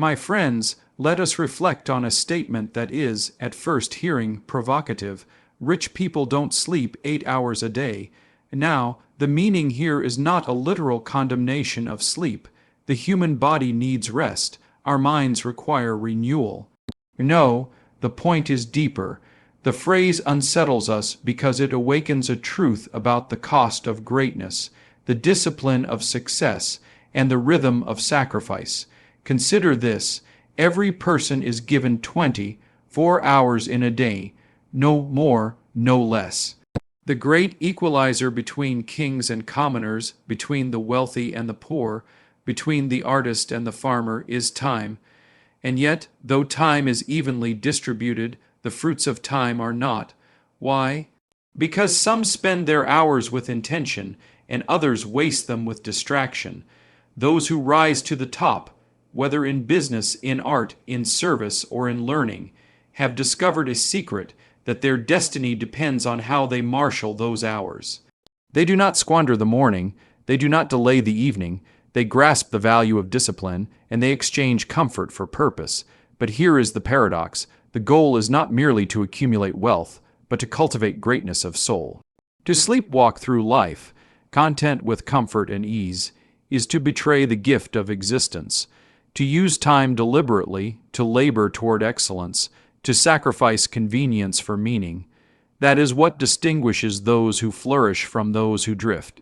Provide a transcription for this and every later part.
My friends, let us reflect on a statement that is, at first hearing, provocative. Rich people don't sleep 8 hours a day. Now, the meaning here is not a literal condemnation of sleep. The human body needs rest. Our minds require renewal. No, the point is deeper. The phrase unsettles us because it awakens a truth about the cost of greatness, the discipline of success, and the rhythm of sacrifice. Consider this: every person is given 24 hours in a day, no more, no less. The great equalizer between kings and commoners, between the wealthy and the poor, between the artist and the farmer is time. And yet, though time is evenly distributed, the fruits of time are not. Why? Because some spend their hours with intention, and others waste them with distraction. Those who rise to the top, whether in business, in art, in service, or in learning, have discovered a secret that their destiny depends on how they marshal those hours. They do not squander the morning, they do not delay the evening, they grasp the value of discipline, and they exchange comfort for purpose. But here is the paradox: the goal is not merely to accumulate wealth, but to cultivate greatness of soul. To sleepwalk through life, content with comfort and ease, is to betray the gift of existence. To use time deliberately, to labor toward excellence, to sacrifice convenience for meaning, that is what distinguishes those who flourish from those who drift.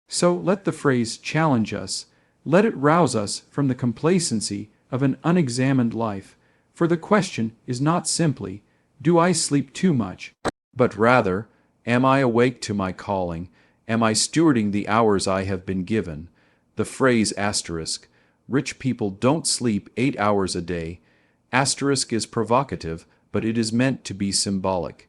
So let the phrase challenge us. Let it rouse us from the complacency of an unexamined life, for the question is not simply, do I sleep too much? But rather, am I awake to my calling? Am I stewarding the hours I have been given? The phrase asterisk, rich people don't sleep 8 hours a day, asterisk is provocative, but it is meant to be symbolic.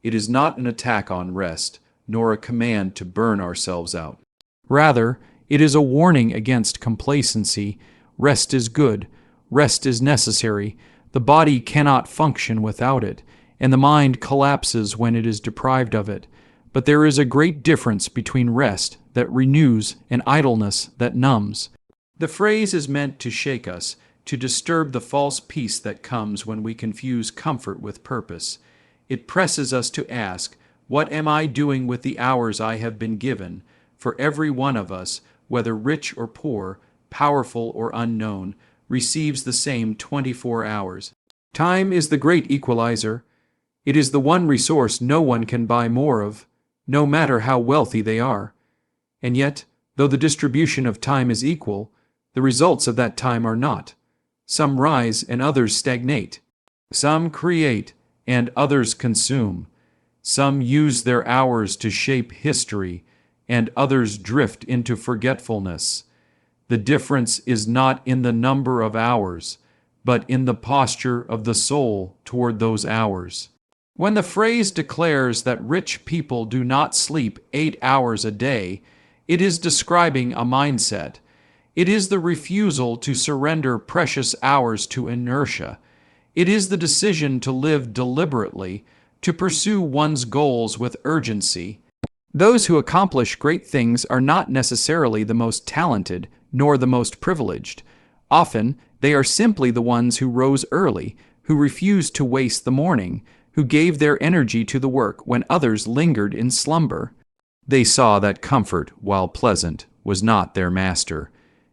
It is not an attack on rest, nor a command to burn ourselves out. Rather, it is a warning against complacency. Rest is good. Rest is necessary. The body cannot function without it, and the mind collapses when it is deprived of it. But there is a great difference between rest that renews and idleness that numbs. The phrase is meant to shake us, to disturb the false peace that comes when we confuse comfort with purpose. It presses us to ask, what am I doing with the hours I have been given? For every one of us, whether rich or poor, powerful or unknown, receives the same 24 hours. Time is the great equalizer. It is the one resource no one can buy more of, no matter how wealthy they are. And yet, though the distribution of time is equal, the results of that time are not. Some rise and others stagnate. Some create and others consume. Some use their hours to shape history, and others drift into forgetfulness. The difference is not in the number of hours, but in the posture of the soul toward those hours. When the phrase declares that rich people do not sleep 8 hours a day, it is describing a mindset. It is the refusal to surrender precious hours to inertia. It is the decision to live deliberately, to pursue one's goals with urgency. Those who accomplish great things are not necessarily the most talented, nor the most privileged. Often, they are simply the ones who rose early, who refused to waste the morning, who gave their energy to the work when others lingered in slumber. They saw that comfort, while pleasant, was not their master.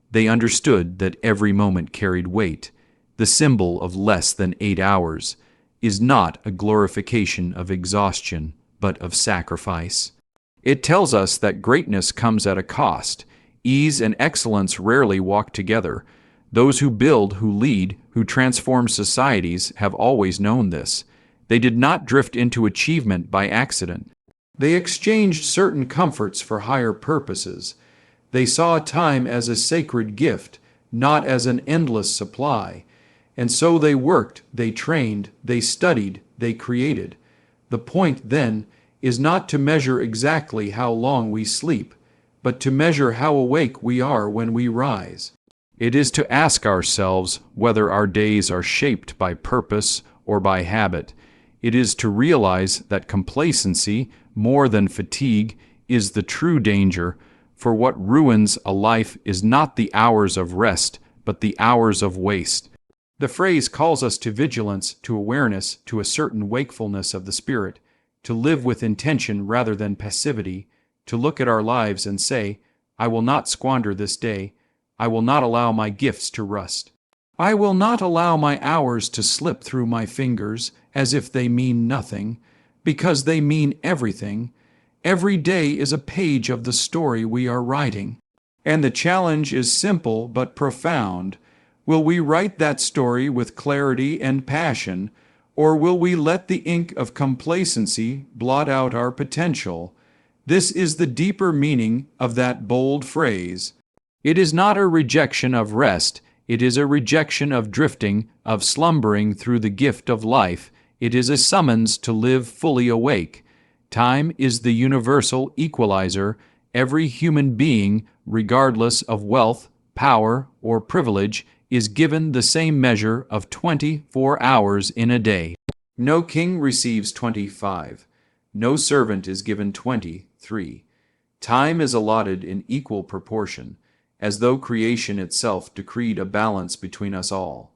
They understood that every moment carried weight. The symbol of less than 8 hours is not a glorification of exhaustion, but of sacrifice. It tells us that greatness comes at a cost. Ease and excellence rarely walk together. Those who build, who lead, who transform societies have always known this. They did not drift into achievement by accident. They exchanged certain comforts for higher purposes. They saw time as a sacred gift, not as an endless supply. And so they worked, they trained, they studied, they created. The point, then, is not to measure exactly how long we sleep, but to measure how awake we are when we rise. It is to ask ourselves whether our days are shaped by purpose or by habit. It is to realize that complacency, more than fatigue, is the true danger, for what ruins a life is not the hours of rest, but the hours of waste. The phrase calls us to vigilance, to awareness, to a certain wakefulness of the spirit, to live with intention rather than passivity, to look at our lives and say, I will not squander this day. I will not allow my gifts to rust. I will not allow my hours to slip through my fingers as if they mean nothing, because they mean everything. Every day is a page of the story we are writing. And the challenge is simple but profound. Will we write that story with clarity and passion, or will we let the ink of complacency blot out our potential? This is the deeper meaning of that bold phrase. It is not a rejection of rest. It is a rejection of drifting, of slumbering through the gift of life. It is a summons to live fully awake. Time is the universal equalizer. Every human being, regardless of wealth, power, or privilege, is given the same measure of 24 hours in a day. No king receives 25. No servant is given 23. Time is allotted in equal proportion, as though creation itself decreed a balance between us all.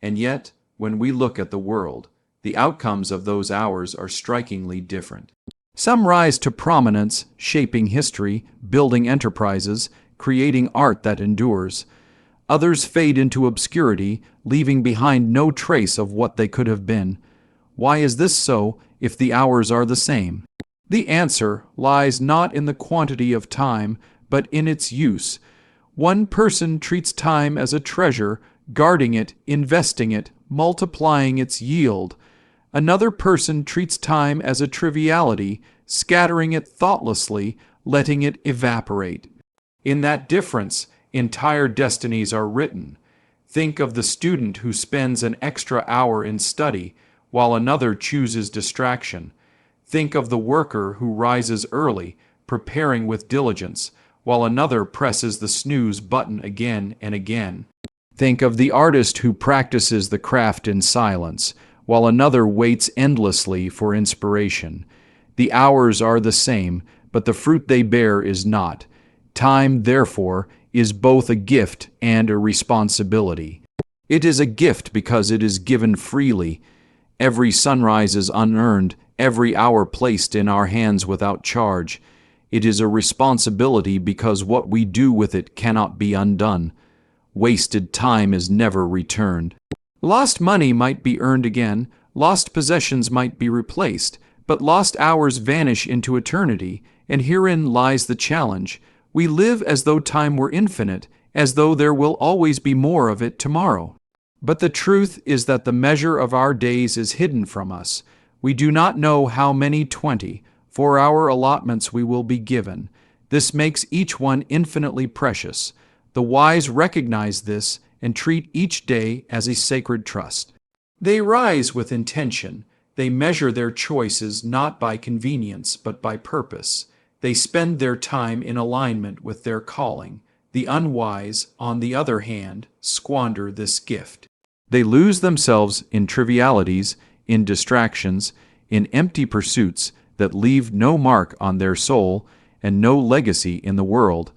And yet, when we look at the world, the outcomes of those hours are strikingly different. Some rise to prominence, shaping history, building enterprises, creating art that endures. Others fade into obscurity, leaving behind no trace of what they could have been. Why is this so if the hours are the same? The answer lies not in the quantity of time, but in its use. One person treats time as a treasure, guarding it, investing it, multiplying its yield. Another person treats time as a triviality, scattering it thoughtlessly, letting it evaporate. In that difference, entire destinies are written. Think of the student who spends an extra hour in study, while another chooses distraction. Think of the worker who rises early, preparing with diligence, while another presses the snooze button again and again. Think of the artist who practices the craft in silence, while another waits endlessly for inspiration. The hours are the same, but the fruit they bear is not. Time, therefore, is both a gift and a responsibility. It is a gift because it is given freely. Every sunrise is unearned, every hour placed in our hands without charge. It is a responsibility because what we do with it cannot be undone. Wasted time is never returned. Lost money might be earned again, lost possessions might be replaced, but lost hours vanish into eternity, and herein lies the challenge. We live as though time were infinite, as though there will always be more of it tomorrow. But the truth is that the measure of our days is hidden from us. We do not know how many 24-hour allotments we will be given. This makes each one infinitely precious. The wise recognize this and treat each day as a sacred trust. They rise with intention. They measure their choices not by convenience, but by purpose. They spend their time in alignment with their calling. The unwise, on the other hand, squander this gift. They lose themselves in trivialities, in distractions, in empty pursuits that leave no mark on their soul and no legacy in the world.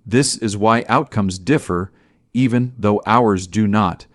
This is why outcomes differ, even though ours do not.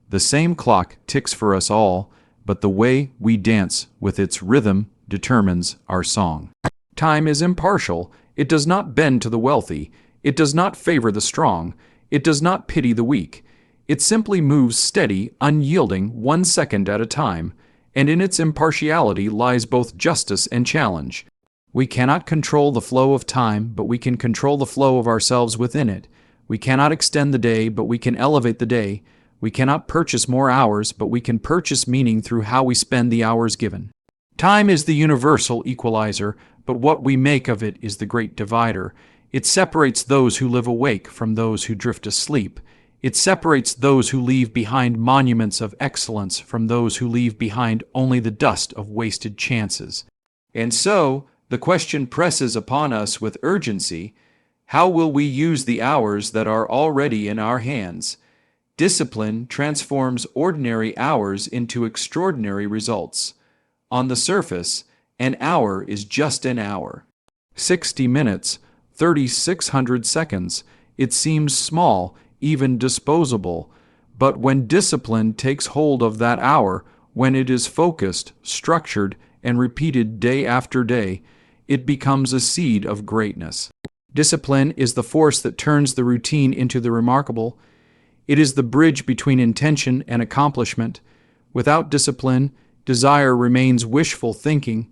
The same clock ticks for us all, but the way we dance with its rhythm determines our song. Time is impartial. It does not bend to the wealthy. It does not favor the strong. It does not pity the weak. It simply moves steady, unyielding, 1 second at a time, and in its impartiality lies both justice and challenge. We cannot control the flow of time, but we can control the flow of ourselves within it. We cannot extend the day, but we can elevate the day. We cannot purchase more hours, but we can purchase meaning through how we spend the hours given. Time is the universal equalizer, but what we make of it is the great divider. It separates those who live awake from those who drift asleep. It separates those who leave behind monuments of excellence from those who leave behind only the dust of wasted chances. And so, the question presses upon us with urgency: how will we use the hours that are already in our hands? Discipline transforms ordinary hours into extraordinary results. On the surface, an hour is just an hour. 60 minutes, 3,600 seconds. It seems small, even disposable. But when discipline takes hold of that hour, when it is focused, structured, and repeated day after day, it becomes a seed of greatness. Discipline is the force that turns the routine into the remarkable. It is the bridge between intention and accomplishment. Without discipline, desire remains wishful thinking.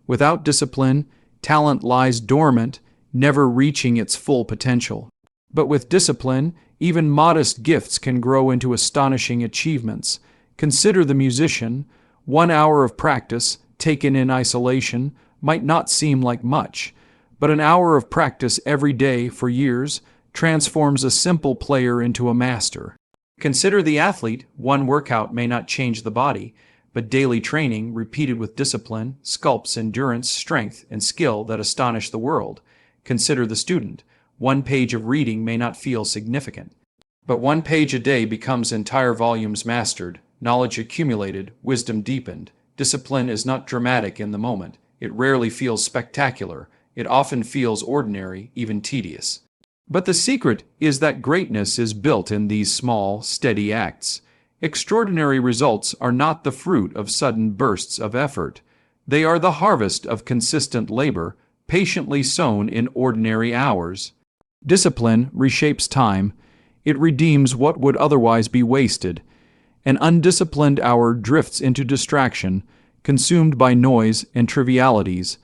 Without discipline, talent lies dormant, never reaching its full potential. But with discipline, even modest gifts can grow into astonishing achievements. Consider the musician. 1 hour of practice, taken in isolation, might not seem like much, but an hour of practice every day for years transforms a simple player into a master. Consider the athlete. 1 workout may not change the body, but daily training, repeated with discipline, sculpts endurance, strength, and skill that astonish the world. Consider the student. 1 page of reading may not feel significant, but 1 page a day becomes entire volumes mastered, knowledge accumulated, wisdom deepened. Discipline is not dramatic in the moment. It rarely feels spectacular. It often feels ordinary, even tedious. But the secret is that greatness is built in these small, steady acts. Extraordinary results are not the fruit of sudden bursts of effort. They are the harvest of consistent labor, patiently sown in ordinary hours. Discipline reshapes time. It redeems what would otherwise be wasted. An undisciplined hour drifts into distraction, consumed by noise and trivialities.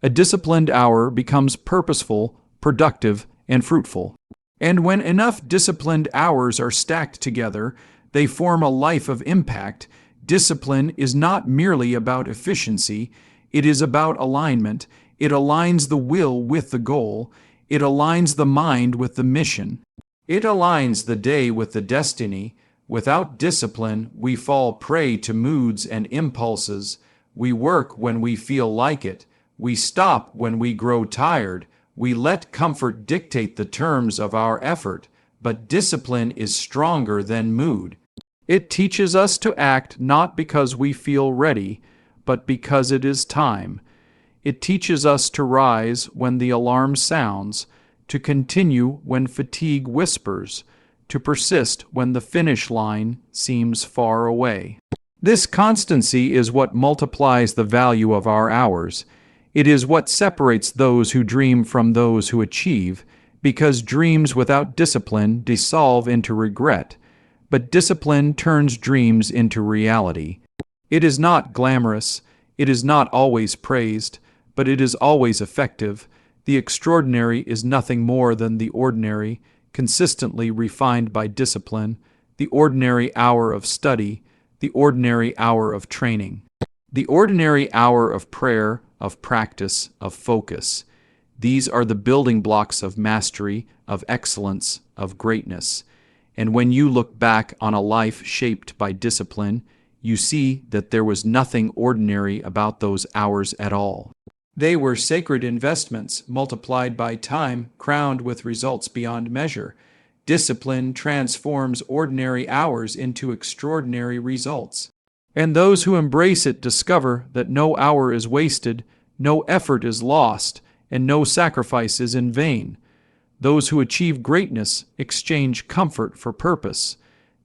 A disciplined hour becomes purposeful, productive, and fruitful. And when enough disciplined hours are stacked together, they form a life of impact. Discipline is not merely about efficiency, it is about alignment. It aligns the will with the goal. It aligns the mind with the mission. It aligns the day with the destiny. Without discipline, we fall prey to moods and impulses. We work when we feel like it. We stop when we grow tired. We let comfort dictate the terms of our effort. But discipline is stronger than mood. It teaches us to act not because we feel ready, but because it is time. It teaches us to rise when the alarm sounds, to continue when fatigue whispers, to persist when the finish line seems far away. This constancy is what multiplies the value of our hours. It is what separates those who dream from those who achieve, because dreams without discipline dissolve into regret, but discipline turns dreams into reality. It is not glamorous, it is not always praised, but it is always effective. The extraordinary is nothing more than the ordinary, consistently refined by discipline, the ordinary hour of study, the ordinary hour of training, the ordinary hour of prayer, of practice, of focus. These are the building blocks of mastery, of excellence, of greatness. And when you look back on a life shaped by discipline, you see that there was nothing ordinary about those hours at all. They were sacred investments multiplied by time, crowned with results beyond measure. Discipline transforms ordinary hours into extraordinary results. And those who embrace it discover that no hour is wasted, no effort is lost, and no sacrifice is in vain. Those who achieve greatness exchange comfort for purpose.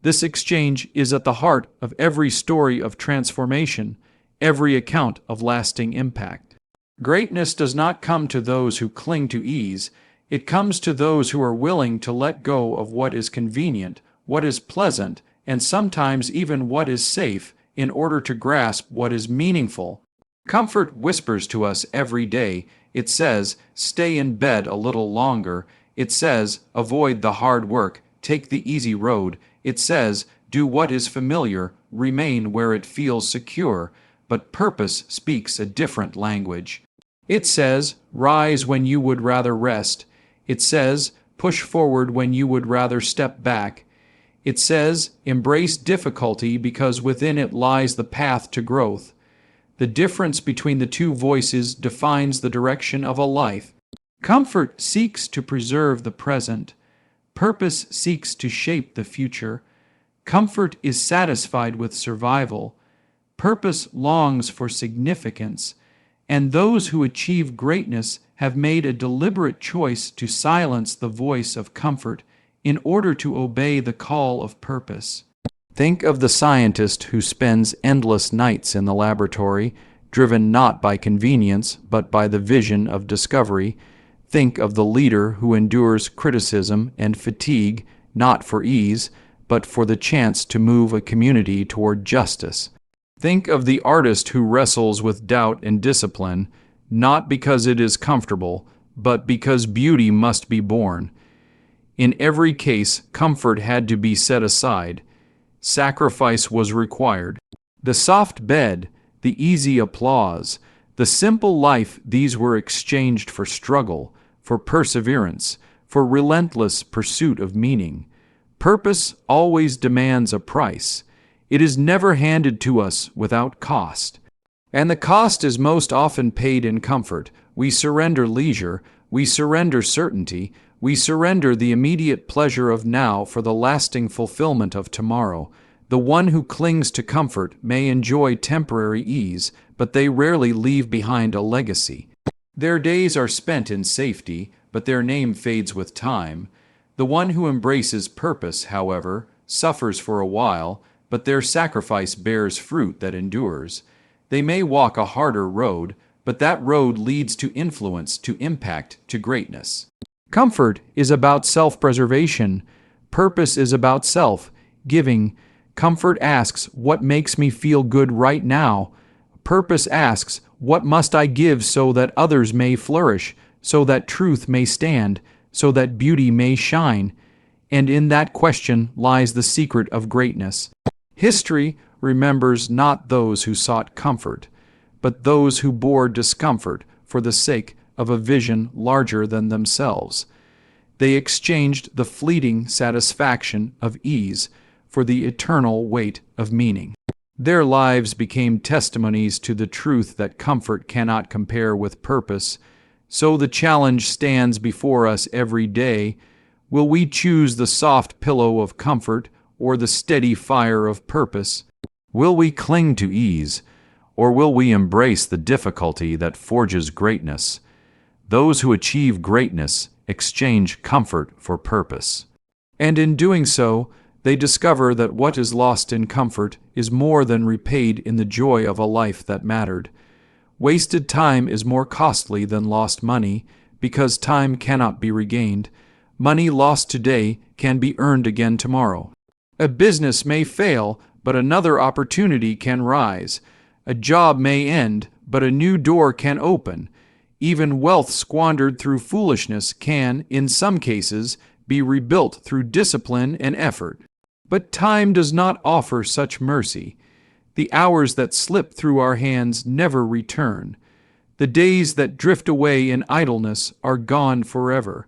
This exchange is at the heart of every story of transformation, every account of lasting impact. Greatness does not come to those who cling to ease. It comes to those who are willing to let go of what is convenient, what is pleasant, and sometimes even what is safe, in order to grasp what is meaningful. Comfort whispers to us every day. It says, stay in bed a little longer. It says, avoid the hard work, take the easy road. It says, do what is familiar, remain where it feels secure. But purpose speaks a different language. It says, rise when you would rather rest. It says, push forward when you would rather step back. It says, embrace difficulty because within it lies the path to growth. The difference between the two voices defines the direction of a life. Comfort seeks to preserve the present. Purpose seeks to shape the future. Comfort is satisfied with survival. Purpose longs for significance, and those who achieve greatness have made a deliberate choice to silence the voice of comfort in order to obey the call of purpose. Think of the scientist who spends endless nights in the laboratory, driven not by convenience, but by the vision of discovery. Think of the leader who endures criticism and fatigue, not for ease, but for the chance to move a community toward justice. Think of the artist who wrestles with doubt and discipline, not because it is comfortable, but because beauty must be born. In every case, comfort had to be set aside. Sacrifice was required. The soft bed, the easy applause, the simple life, these were exchanged for struggle, for perseverance, for relentless pursuit of meaning. Purpose always demands a price. It is never handed to us without cost. And the cost is most often paid in comfort. We surrender leisure, we surrender certainty, we surrender the immediate pleasure of now for the lasting fulfillment of tomorrow. The one who clings to comfort may enjoy temporary ease, but they rarely leave behind a legacy. Their days are spent in safety, but their name fades with time. The one who embraces purpose, however, suffers for a while, but their sacrifice bears fruit that endures. They may walk a harder road, but that road leads to influence, to impact, to greatness. Comfort is about self-preservation. Purpose is about self-giving. Comfort asks, what makes me feel good right now? Purpose asks, what must I give so that others may flourish, so that truth may stand, so that beauty may shine? And in that question lies the secret of greatness. History remembers not those who sought comfort, but those who bore discomfort for the sake of a vision larger than themselves. They exchanged the fleeting satisfaction of ease for the eternal weight of meaning. Their lives became testimonies to the truth that comfort cannot compare with purpose. So the challenge stands before us every day. Will we choose the soft pillow of comfort or the steady fire of purpose? Will we cling to ease, or will we embrace the difficulty that forges greatness? Those who achieve greatness exchange comfort for purpose. And in doing so, they discover that what is lost in comfort is more than repaid in the joy of a life that mattered. Wasted time is more costly than lost money, because time cannot be regained. Money lost today can be earned again tomorrow. A business may fail, but another opportunity can rise. A job may end, but a new door can open. Even wealth squandered through foolishness can, in some cases, be rebuilt through discipline and effort. But time does not offer such mercy. The hours that slip through our hands never return. The days that drift away in idleness are gone forever.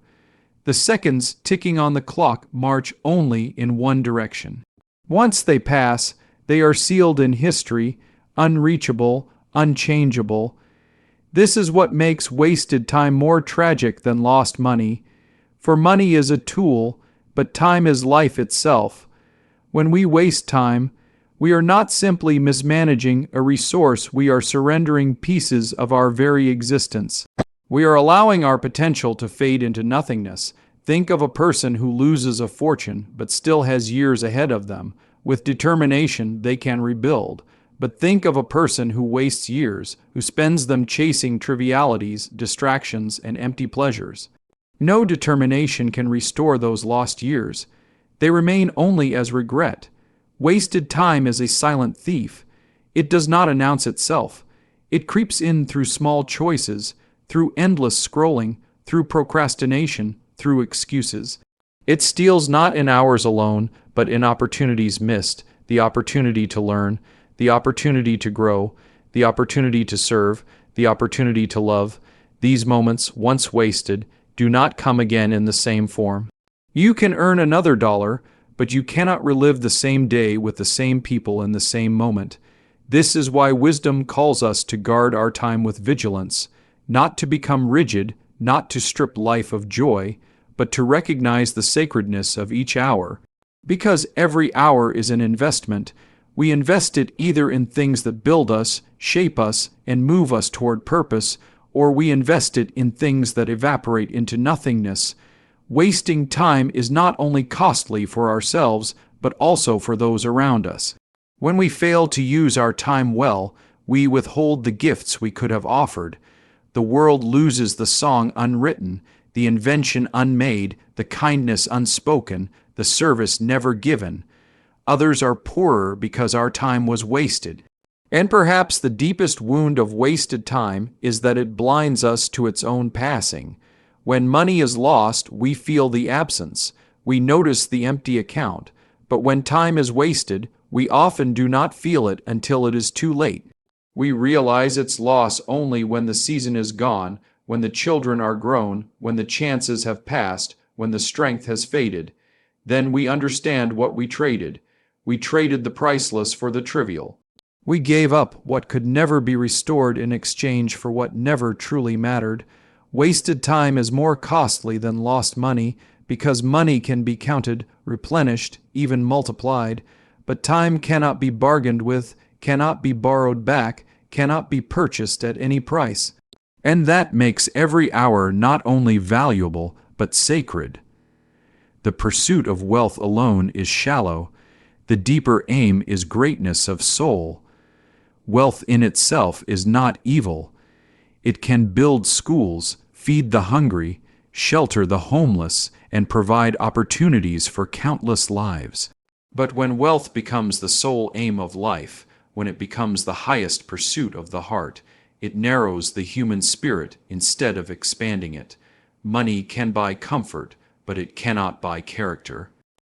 The seconds ticking on the clock march only in one direction. Once they pass, they are sealed in history, unreachable, unchangeable. This is what makes wasted time more tragic than lost money. For money is a tool, but time is life itself. When we waste time, we are not simply mismanaging a resource, we are surrendering pieces of our very existence. We are allowing our potential to fade into nothingness. Think of a person who loses a fortune but still has years ahead of them. With determination, they can rebuild. But think of a person who wastes years, who spends them chasing trivialities, distractions, and empty pleasures. No determination can restore those lost years. They remain only as regret. Wasted time is a silent thief. It does not announce itself. It creeps in through small choices, through endless scrolling, through procrastination, through excuses. It steals not in hours alone, but in opportunities missed, the opportunity to learn, the opportunity to grow, the opportunity to serve, the opportunity to love. These moments, once wasted, do not come again in the same form. You can earn another dollar, but you cannot relive the same day with the same people in the same moment. This is why wisdom calls us to guard our time with vigilance, not to become rigid, not to strip life of joy, but to recognize the sacredness of each hour. Because every hour is an investment, we invest it either in things that build us, shape us, and move us toward purpose, or we invest it in things that evaporate into nothingness. Wasting time is not only costly for ourselves, but also for those around us. When we fail to use our time well, we withhold the gifts we could have offered. The world loses the song unwritten, the invention unmade, the kindness unspoken, the service never given. Others are poorer because our time was wasted. And perhaps the deepest wound of wasted time is that it blinds us to its own passing. When money is lost, we feel the absence. We notice the empty account. But when time is wasted, we often do not feel it until it is too late. We realize its loss only when the season is gone, when the children are grown, when the chances have passed, when the strength has faded. Then we understand what we traded. We traded the priceless for the trivial. We gave up what could never be restored in exchange for what never truly mattered. Wasted time is more costly than lost money, because money can be counted, replenished, even multiplied, but time cannot be bargained with, cannot be borrowed back, cannot be purchased at any price. And that makes every hour not only valuable, but sacred. The pursuit of wealth alone is shallow. The deeper aim is greatness of soul. Wealth in itself is not evil. It can build schools, feed the hungry, shelter the homeless, and provide opportunities for countless lives. But when wealth becomes the sole aim of life, when it becomes the highest pursuit of the heart, it narrows the human spirit instead of expanding it. Money can buy comfort, but it cannot buy character.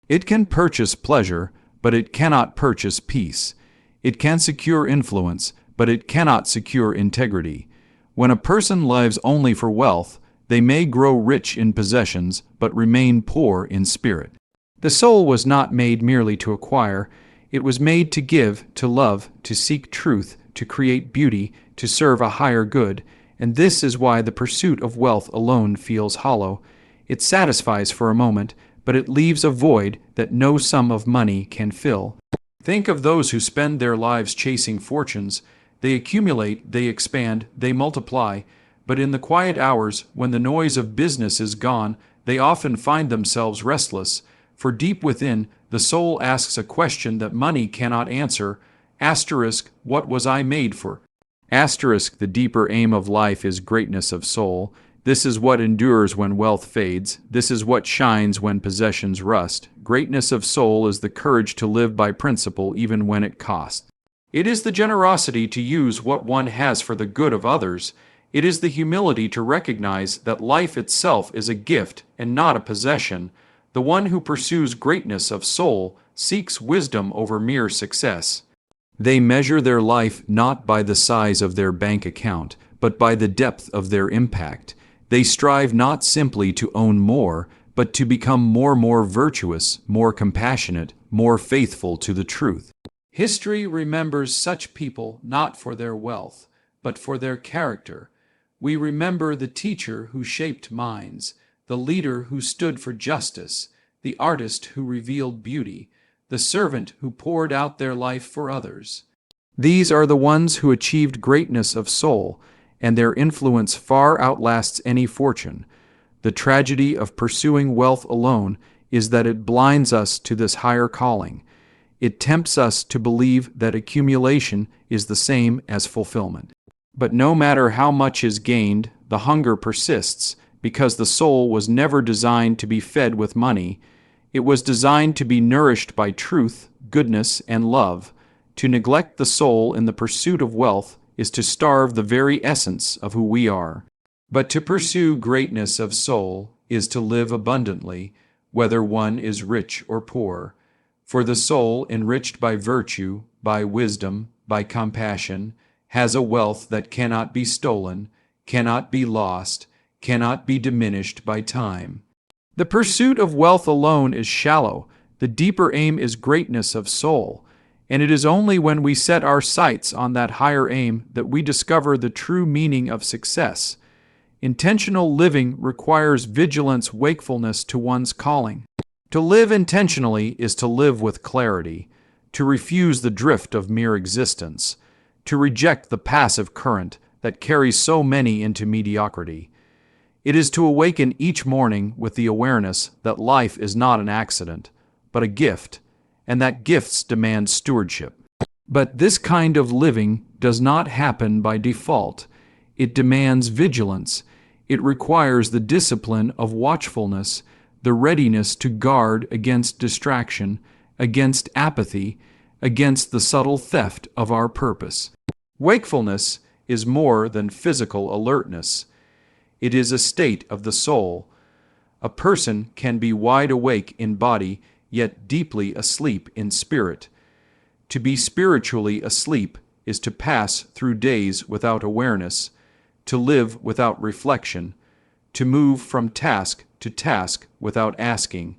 It can purchase pleasure, but it cannot purchase peace. It can secure influence, but it cannot secure integrity. When a person lives only for wealth, they may grow rich in possessions, but remain poor in spirit. The soul was not made merely to acquire. It was made to give, to love, to seek truth, to create beauty, to serve a higher good, and this is why the pursuit of wealth alone feels hollow. It satisfies for a moment, but it leaves a void that no sum of money can fill. Think of those who spend their lives chasing fortunes. They accumulate, they expand, they multiply, but in the quiet hours, when the noise of business is gone, they often find themselves restless, for deep within, the soul asks a question that money cannot answer. Asterisk, what was I made for? Asterisk, the deeper aim of life is greatness of soul. This is what endures when wealth fades. This is what shines when possessions rust. Greatness of soul is the courage to live by principle even when it costs. It is the generosity to use what one has for the good of others. It is the humility to recognize that life itself is a gift and not a possession. The one who pursues greatness of soul seeks wisdom over mere success. They measure their life not by the size of their bank account, but by the depth of their impact. They strive not simply to own more, but to become more virtuous, more compassionate, more faithful to the truth. History remembers such people not for their wealth, but for their character. We remember the teacher who shaped minds, the leader who stood for justice, the artist who revealed beauty, the servant who poured out their life for others. These are the ones who achieved greatness of soul, and their influence far outlasts any fortune. The tragedy of pursuing wealth alone is that it blinds us to this higher calling. It tempts us to believe that accumulation is the same as fulfillment. But no matter how much is gained, the hunger persists, because the soul was never designed to be fed with money. It was designed to be nourished by truth, goodness, and love. To neglect the soul in the pursuit of wealth is to starve the very essence of who we are. But to pursue greatness of soul is to live abundantly, whether one is rich or poor. For the soul, enriched by virtue, by wisdom, by compassion, has a wealth that cannot be stolen, cannot be lost, cannot be diminished by time. The pursuit of wealth alone is shallow. The deeper aim is greatness of soul. And it is only when we set our sights on that higher aim that we discover the true meaning of success. Intentional living requires vigilance, wakefulness to one's calling. To live intentionally is to live with clarity, to refuse the drift of mere existence, to reject the passive current that carries so many into mediocrity. It is to awaken each morning with the awareness that life is not an accident, but a gift, and that gifts demand stewardship. But this kind of living does not happen by default. It demands vigilance. It requires the discipline of watchfulness, the readiness to guard against distraction, against apathy, against the subtle theft of our purpose. Wakefulness is more than physical alertness. It is a state of the soul. A person can be wide awake in body, yet deeply asleep in spirit. To be spiritually asleep is to pass through days without awareness, to live without reflection, to move from task to task without asking.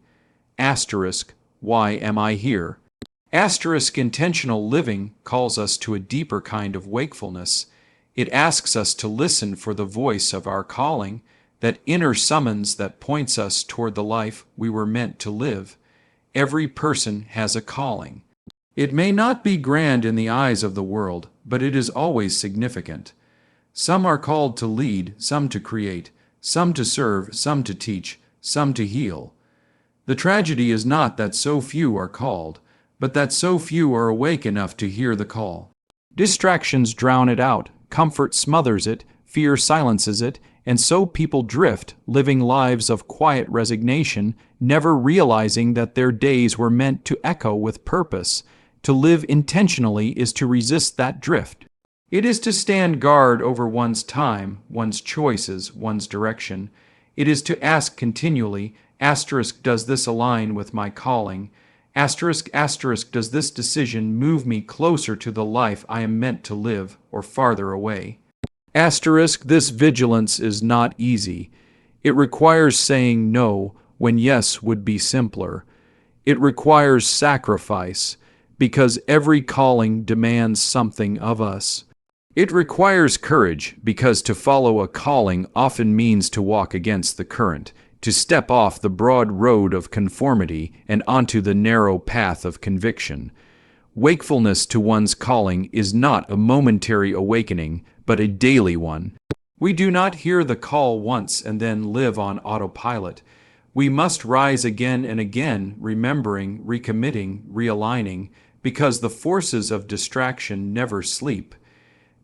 Asterisk, why am I here? Asterisk, intentional living calls us to a deeper kind of wakefulness. It asks us to listen for the voice of our calling, that inner summons that points us toward the life we were meant to live. Every person has a calling. It may not be grand in the eyes of the world, but it is always significant. Some are called to lead, some to create, some to serve, some to teach, some to heal. The tragedy is not that so few are called, but that so few are awake enough to hear the call. Distractions drown it out, comfort smothers it, fear silences it, and so people drift, living lives of quiet resignation, never realizing that their days were meant to echo with purpose. To live intentionally is to resist that drift. It is to stand guard over one's time, one's choices, one's direction. It is to ask continually, asterisk, does this align with my calling? Asterisk, asterisk, does this decision move me closer to the life I am meant to live, or farther away? Asterisk, this vigilance is not easy. It requires saying no when yes would be simpler. It requires sacrifice, because every calling demands something of us. It requires courage, because to follow a calling often means to walk against the current, to step off the broad road of conformity and onto the narrow path of conviction. Wakefulness to one's calling is not a momentary awakening, but a daily one. We do not hear the call once and then live on autopilot. We must rise again and again, remembering, recommitting, realigning, because the forces of distraction never sleep.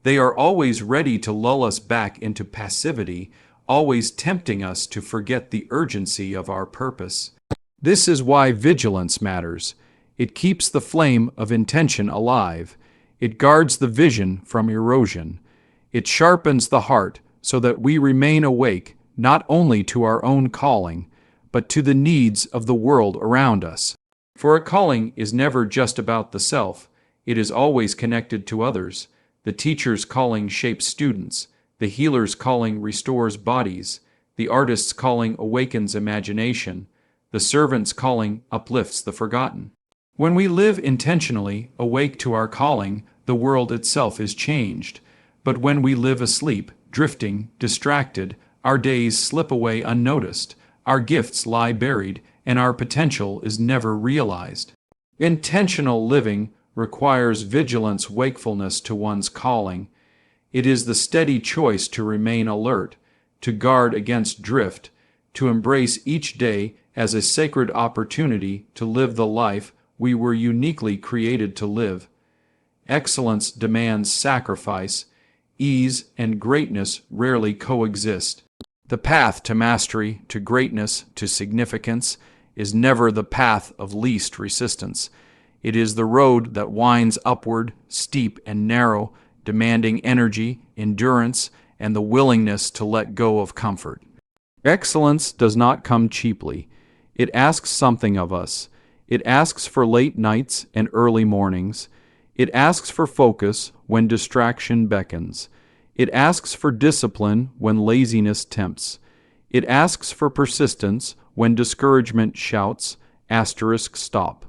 They are always ready to lull us back into passivity, always tempting us to forget the urgency of our purpose. This is why vigilance matters. It keeps the flame of intention alive. It guards the vision from erosion. It sharpens the heart so that we remain awake not only to our own calling, but to the needs of the world around us. For a calling is never just about the self. It is always connected to others. The teacher's calling shapes students. The healer's calling restores bodies. The artist's calling awakens imagination. The servant's calling uplifts the forgotten. When we live intentionally, awake to our calling, the world itself is changed. But when we live asleep, drifting, distracted, our days slip away unnoticed. Our gifts lie buried, and our potential is never realized. Intentional living requires vigilance, wakefulness to one's calling. It is the steady choice to remain alert, to guard against drift, to embrace each day as a sacred opportunity to live the life we were uniquely created to live. Excellence demands sacrifice. Ease and greatness rarely coexist. The path to mastery, to greatness, to significance is never the path of least resistance. It is the road that winds upward, steep and narrow, demanding energy, endurance, and the willingness to let go of comfort. Excellence does not come cheaply. It asks something of us. It asks for late nights and early mornings. It asks for focus when distraction beckons. It asks for discipline when laziness tempts. It asks for persistence when discouragement shouts, asterisk stop.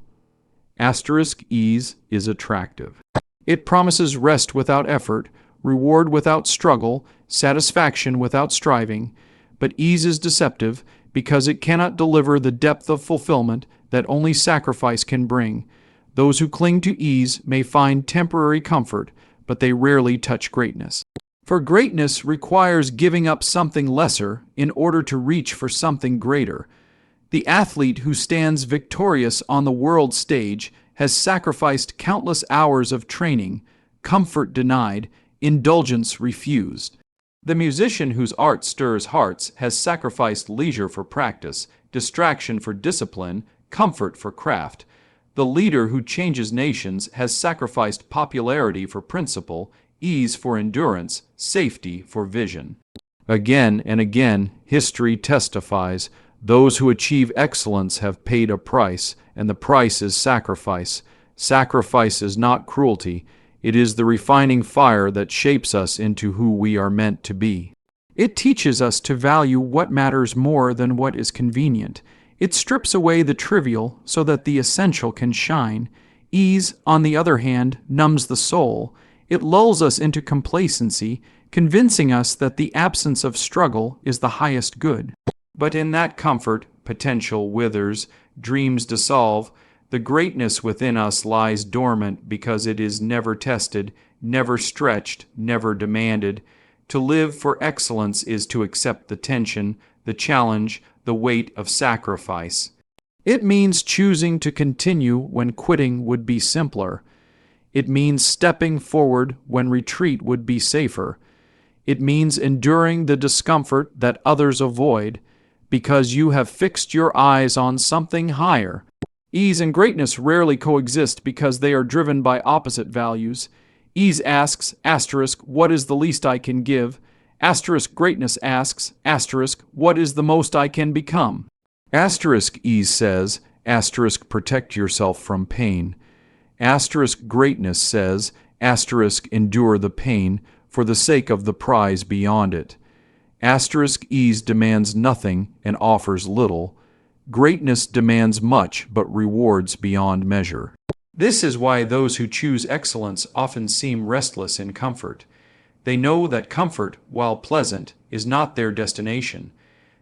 Asterisk ease is attractive. It promises rest without effort, reward without struggle, satisfaction without striving. But ease is deceptive because it cannot deliver the depth of fulfillment that only sacrifice can bring. Those who cling to ease may find temporary comfort, but they rarely touch greatness. For greatness requires giving up something lesser in order to reach for something greater. The athlete who stands victorious on the world stage has sacrificed countless hours of training, comfort denied, indulgence refused. The musician whose art stirs hearts has sacrificed leisure for practice, distraction for discipline, comfort for craft. The leader who changes nations has sacrificed popularity for principle, ease for endurance, safety for vision. Again and again, history testifies, those who achieve excellence have paid a price, and the price is sacrifice. Sacrifice is not cruelty. It is the refining fire that shapes us into who we are meant to be. It teaches us to value what matters more than what is convenient. It strips away the trivial so that the essential can shine. Ease, on the other hand, numbs the soul. It lulls us into complacency, convincing us that the absence of struggle is the highest good. But in that comfort, potential withers, dreams dissolve. The greatness within us lies dormant because it is never tested, never stretched, never demanded. To live for excellence is to accept the tension, the challenge, the weight of sacrifice. It means choosing to continue when quitting would be simpler. It means stepping forward when retreat would be safer. It means enduring the discomfort that others avoid because you have fixed your eyes on something higher. Ease and greatness rarely coexist because they are driven by opposite values. Ease asks, what is the least I can give? Greatness asks, what is the most I can become? Ease says, protect yourself from pain. Greatness says, endure the pain for the sake of the prize beyond it. Ease demands nothing and offers little. Greatness demands much but rewards beyond measure. This is why those who choose excellence often seem restless in comfort. They know that comfort, while pleasant, is not their destination.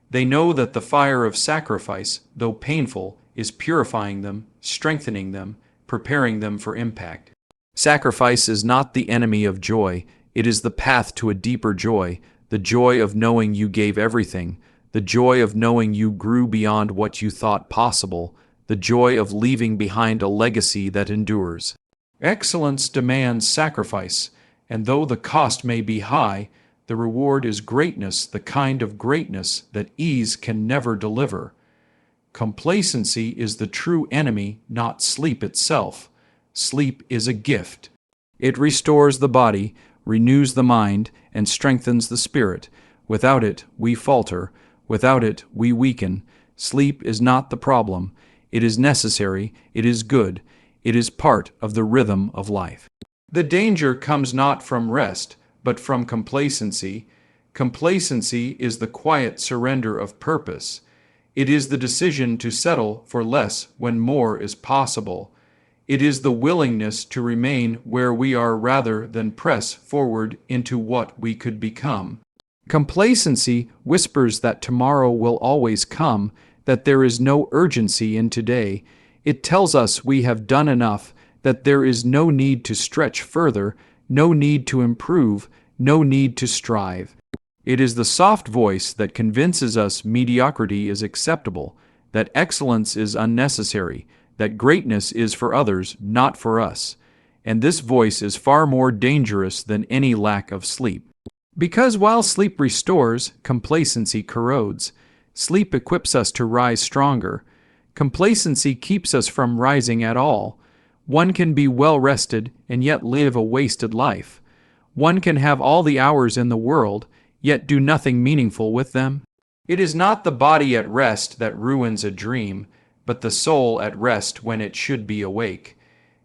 They know that the fire of sacrifice, though painful, is purifying them, strengthening them, preparing them for impact. Sacrifice is not the enemy of joy. It is the path to a deeper joy, the joy of knowing you gave everything, the joy of knowing you grew beyond what you thought possible, the joy of leaving behind a legacy that endures. Excellence demands sacrifice, and though the cost may be high, the reward is greatness, the kind of greatness that ease can never deliver. Complacency is the true enemy, not sleep itself. Sleep is a gift. It restores the body, renews the mind, and strengthens the spirit. Without it, we falter. Without it, we weaken. Sleep is not the problem. It is necessary. It is good. It is part of the rhythm of life. The danger comes not from rest, but from complacency. Complacency is the quiet surrender of purpose. It is the decision to settle for less when more is possible. It is the willingness to remain where we are rather than press forward into what we could become. Complacency whispers that tomorrow will always come, that there is no urgency in today. It tells us we have done enough, that there is no need to stretch further, no need to improve, no need to strive. It is the soft voice that convinces us mediocrity is acceptable, that excellence is unnecessary, that greatness is for others, not for us. And this voice is far more dangerous than any lack of sleep. Because while sleep restores, complacency corrodes. Sleep equips us to rise stronger. Complacency keeps us from rising at all. One can be well rested and yet live a wasted life. One can have all the hours in the world, yet do nothing meaningful with them. It is not the body at rest that ruins a dream, but the soul at rest when it should be awake.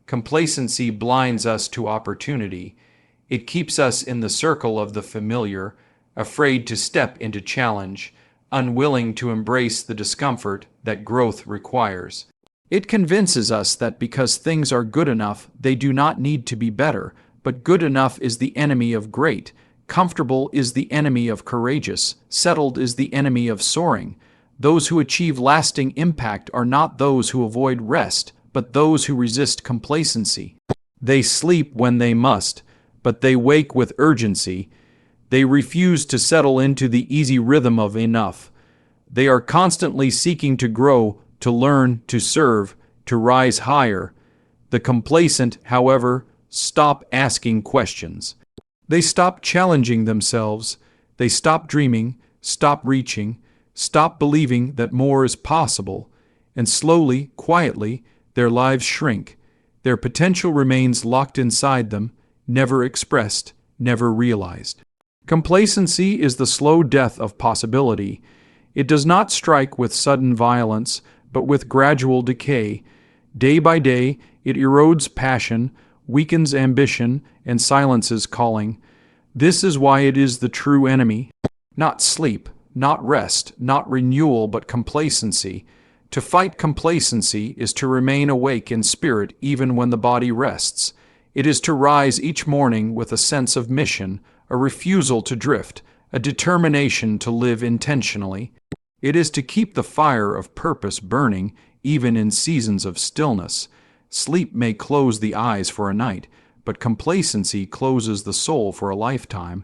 Complacency blinds us to opportunity. It keeps us in the circle of the familiar, afraid to step into challenge, unwilling to embrace the discomfort that growth requires. It convinces us that because things are good enough, they do not need to be better, but good enough is the enemy of great. Comfortable is the enemy of courageous. Settled is the enemy of soaring. Those who achieve lasting impact are not those who avoid rest, but those who resist complacency. They sleep when they must, but they wake with urgency. They refuse to settle into the easy rhythm of enough. They are constantly seeking to grow, to learn, to serve, to rise higher. The complacent, however, stop asking questions. They stop challenging themselves. They stop dreaming, stop reaching, stop believing that more is possible, and slowly, quietly, their lives shrink. Their potential remains locked inside them, never expressed, never realized. Complacency is the slow death of possibility. It does not strike with sudden violence, but with gradual decay. Day by day, it erodes passion, weakens ambition, and silences calling. This is why it is the true enemy. Not sleep, not rest, not renewal, but complacency. To fight complacency is to remain awake in spirit even when the body rests. It is to rise each morning with a sense of mission, a refusal to drift, a determination to live intentionally. It is to keep the fire of purpose burning even in seasons of stillness. Sleep may close the eyes for a night, but complacency closes the soul for a lifetime.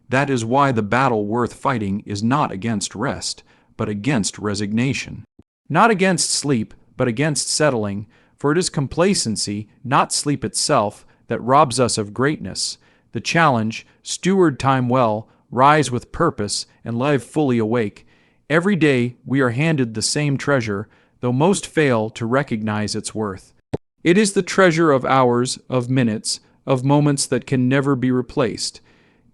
That is why the battle worth fighting is not against rest, but against resignation. Not against sleep, but against settling, for it is complacency, not sleep itself, that robs us of greatness. The challenge, steward time well, rise with purpose, and live fully awake. Every day we are handed the same treasure, though most fail to recognize its worth. It is the treasure of hours, of minutes, of moments that can never be replaced.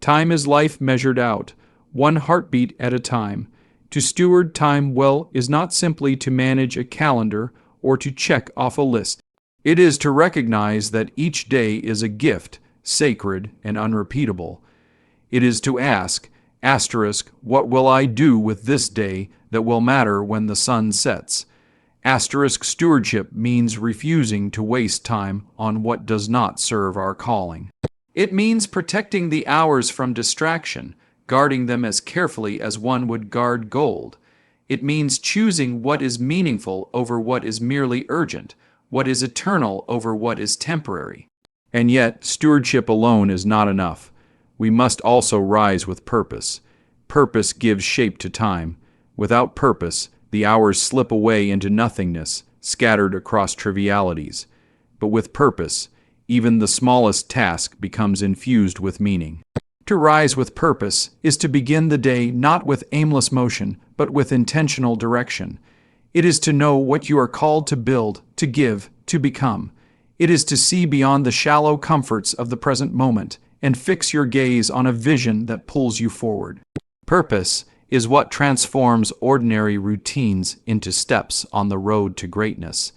Time is life measured out, one heartbeat at a time. To steward time well is not simply to manage a calendar or to check off a list. It is to recognize that each day is a gift, sacred and unrepeatable. It is to ask, what will I do with this day that will matter when the sun sets? Stewardship means refusing to waste time on what does not serve our calling. It means protecting the hours from distraction, guarding them as carefully as one would guard gold. It means choosing what is meaningful over what is merely urgent, what is eternal over what is temporary. And yet, stewardship alone is not enough. We must also rise with purpose. Purpose gives shape to time. Without purpose, the hours slip away into nothingness, scattered across trivialities. But with purpose, even the smallest task becomes infused with meaning. To rise with purpose is to begin the day not with aimless motion, but with intentional direction. It is to know what you are called to build, to give, to become. It is to see beyond the shallow comforts of the present moment and fix your gaze on a vision that pulls you forward. Purpose is what transforms ordinary routines into steps on the road to greatness.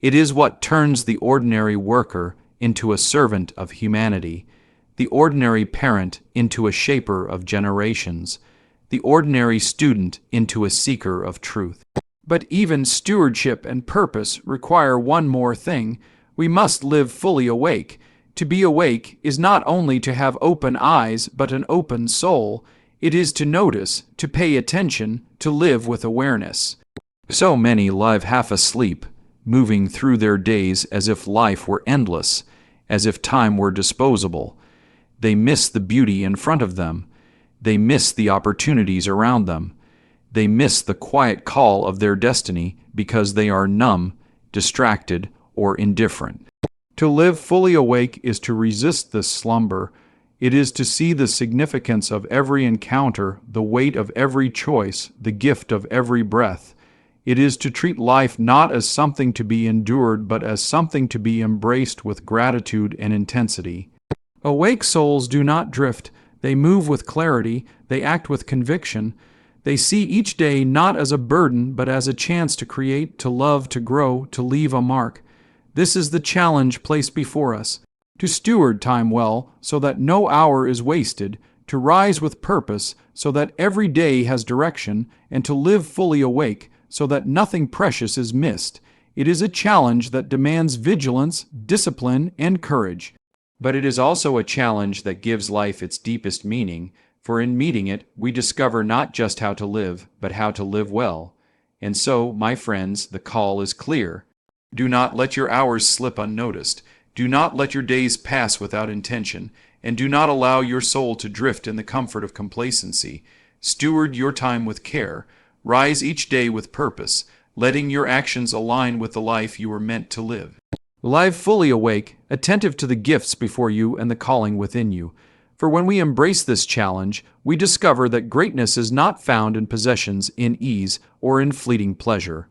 It is what turns the ordinary worker into a servant of humanity, the ordinary parent into a shaper of generations, the ordinary student into a seeker of truth. But even stewardship and purpose require one more thing. We must live fully awake. To be awake is not only to have open eyes, but an open soul. It is to notice, to pay attention, to live with awareness. So many live half asleep, moving through their days as if life were endless, as if time were disposable. They miss the beauty in front of them. They miss the opportunities around them. They miss the quiet call of their destiny because they are numb, distracted, or indifferent. To live fully awake is to resist this slumber. It is to see the significance of every encounter, the weight of every choice, the gift of every breath. It is to treat life not as something to be endured, but as something to be embraced with gratitude and intensity. Awake souls do not drift. They move with clarity. They act with conviction. They see each day not as a burden, but as a chance to create, to love, to grow, to leave a mark. This is the challenge placed before us. To steward time well, so that no hour is wasted, to rise with purpose, so that every day has direction, and to live fully awake, so that nothing precious is missed. It is a challenge that demands vigilance, discipline, and courage. But it is also a challenge that gives life its deepest meaning, for in meeting it, we discover not just how to live, but how to live well. And so, my friends, the call is clear. Do not let your hours slip unnoticed. Do not let your days pass without intention, and do not allow your soul to drift in the comfort of complacency. Steward your time with care. Rise each day with purpose, letting your actions align with the life you were meant to live. Live fully awake, attentive to the gifts before you and the calling within you. For when we embrace this challenge, we discover that greatness is not found in possessions, in ease, or in fleeting pleasure.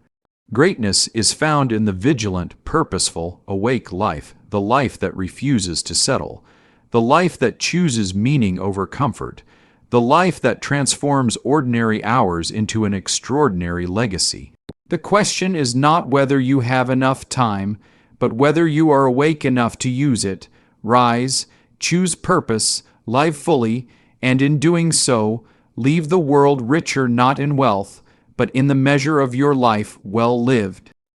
Greatness is found in the vigilant, purposeful, awake life, the life that refuses to settle, the life that chooses meaning over comfort, the life that transforms ordinary hours into an extraordinary legacy. The question is not whether you have enough time, but whether you are awake enough to use it. Rise, choose purpose, live fully, and in doing so, leave the world richer not in wealth, but in the measure of your life well lived.